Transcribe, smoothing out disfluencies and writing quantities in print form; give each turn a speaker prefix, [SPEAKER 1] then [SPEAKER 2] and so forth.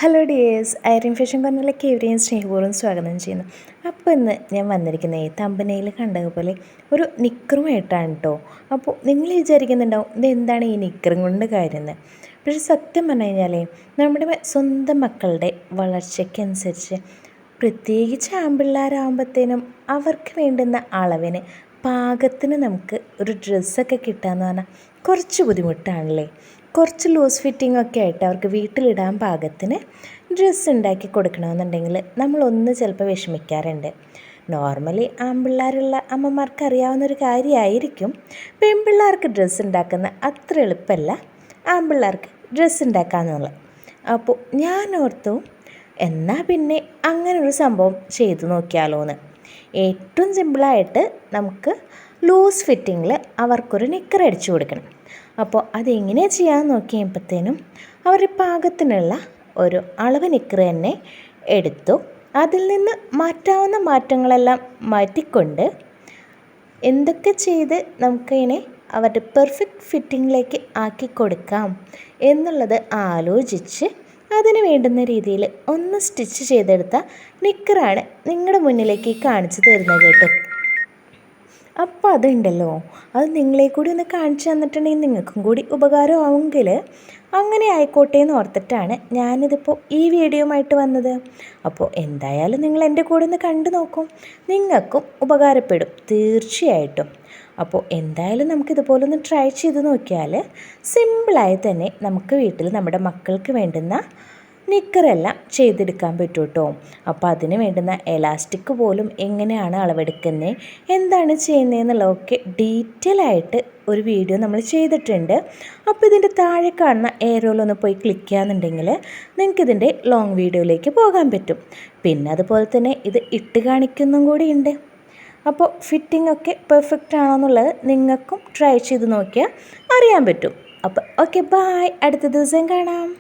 [SPEAKER 1] Hello dears, Irene fashion കോർണറിലേക്ക് എവരെയും സ്നേഹപൂർവ്വം സ്വാഗതം ചെയ്യുന്നു. അപ്പോൾ ഇന്ന് ഞാൻ വന്നിരിക്കുന്നത് തമ്പനയിൽ കണ്ടതുപോലെ ഒരു നിക്കറുമായിട്ടാണ് കേട്ടോ. അപ്പോൾ നിങ്ങൾ വിചാരിക്കുന്നുണ്ടാവും ഇതെന്താണ് ഈ നിക്കറും കൊണ്ട് കാര്യമെന്ന്. പക്ഷേ സത്യം പറഞ്ഞു കഴിഞ്ഞാൽ നമ്മുടെ സ്വന്തം മക്കളുടെ വളർച്ചയ്ക്കനുസരിച്ച് പ്രത്യേകിച്ച് ആൺപിള്ളേരാകുമ്പോഴത്തേനും അവർക്ക് വേണ്ടുന്ന അളവിന് പാകത്തിന് നമുക്ക് ഒരു ഡ്രസ്സൊക്കെ കിട്ടുകയെന്ന് പറഞ്ഞാൽ കുറച്ച് ബുദ്ധിമുട്ടാണല്ലേ. കുറച്ച് ലൂസ് ഫിറ്റിംഗ് ഒക്കെ ആയിട്ട് അവർക്ക് വീട്ടിലിടാൻ പാകത്തിന് ഡ്രസ്സ് ഉണ്ടാക്കി കൊടുക്കണമെന്നുണ്ടെങ്കിൽ നമ്മളൊന്ന് ചിലപ്പോൾ വിഷമിക്കാറുണ്ട്. നോർമലി ആൺപിള്ളേരുള്ള അമ്മമാർക്ക് അറിയാവുന്നൊരു കാര്യമായിരിക്കും പെൺപിള്ളേർക്ക് ഡ്രസ്സ് ഉണ്ടാക്കുന്ന അത്ര എളുപ്പമല്ല ആൺപിള്ളേർക്ക് ഡ്രസ്സ് ഉണ്ടാക്കാമെന്നുള്ളത്. അപ്പോൾ ഞാൻ ഓർത്തു എന്നാൽ പിന്നെ അങ്ങനൊരു സംഭവം ചെയ്തു നോക്കിയാലോ എന്ന്. ഏറ്റവും സിമ്പിളായിട്ട് നമുക്ക് ലൂസ് ഫിറ്റിങ്ങിൽ അവർക്കൊരു നിക്കർ അടിച്ചു കൊടുക്കണം. അപ്പോൾ അതെങ്ങനെയാണ് ചെയ്യാമെന്ന് നോക്കിയപ്പോഴത്തേനും അവർ പാകത്തിനുള്ള ഒരു അളവ് നിക്കർ തന്നെ എടുത്തു. അതിൽ നിന്ന് മാറ്റാവുന്ന മാറ്റങ്ങളെല്ലാം മാറ്റിക്കൊണ്ട് എന്തൊക്കെ ചെയ്ത് നമുക്കതിനെ അവരുടെ പെർഫെക്റ്റ് ഫിറ്റിങ്ങിലേക്ക് ആക്കി കൊടുക്കാം എന്നുള്ളത് ആലോചിച്ച് അതിന് വേണ്ടുന്ന രീതിയിൽ ഒന്ന് സ്റ്റിച്ച് ചെയ്തെടുത്ത നിക്കറാണ് നിങ്ങളുടെ മുന്നിലേക്ക് കാണിച്ചു തരുന്നത് കേട്ടോ. അപ്പോൾ അതുണ്ടല്ലോ, അത് നിങ്ങളെ കൂടി ഒന്ന് കാണിച്ചു തന്നിട്ടുണ്ടെങ്കിൽ നിങ്ങൾക്കും കൂടി ഉപകാരമാവുമെങ്കിൽ അങ്ങനെ ആയിക്കോട്ടെ എന്ന് ഓർത്തിട്ടാണ് ഞാനിതിപ്പോൾ ഈ വീഡിയോയുമായിട്ട് വന്നത്. അപ്പോൾ എന്തായാലും നിങ്ങൾ എൻ്റെ കൂടെ ഒന്ന് കണ്ടു നോക്കും, നിങ്ങൾക്കും ഉപകാരപ്പെടും തീർച്ചയായിട്ടും. അപ്പോൾ എന്തായാലും നമുക്കിതുപോലെ ഒന്ന് ട്രൈ ചെയ്ത് നോക്കിയാൽ സിമ്പിളായി തന്നെ നമുക്ക് വീട്ടിൽ നമ്മുടെ മക്കൾക്ക് വേണ്ടുന്ന നിക്കറെല്ലാം ചെയ്തെടുക്കാൻ പറ്റും കേട്ടോ. അപ്പോൾ അതിന് വേണ്ടുന്ന എലാസ്റ്റിക് പോലും എങ്ങനെയാണ് അളവെടുക്കുന്നത്, എന്താണ് ചെയ്യുന്നതെന്നുള്ളതൊക്കെ ഡീറ്റെയിൽ ആയിട്ട് ഒരു വീഡിയോ നമ്മൾ ചെയ്തിട്ടുണ്ട്. അപ്പോൾ ഇതിൻ്റെ താഴെ കാണുന്ന ഏരോലൊന്ന് പോയി ക്ലിക്ക് ചെയ്യാന്നുണ്ടെങ്കിൽ നിങ്ങൾക്കിതിൻ്റെ ലോങ് വീഡിയോയിലേക്ക് പോകാൻ പറ്റും. പിന്നെ അതുപോലെ തന്നെ ഇത് ഇട്ട് കാണിക്കുന്നതും കൂടി ഉണ്ട്. അപ്പോൾ ഫിറ്റിംഗ് ഒക്കെ പെർഫെക്റ്റ് ആണോ എന്നുള്ളത് നിങ്ങൾക്കും ട്രൈ ചെയ്ത് നോക്കിയാൽ അറിയാൻ പറ്റും. അപ്പോൾ ഓക്കെ, ബൈ, അടുത്ത ദിവസം കാണാം.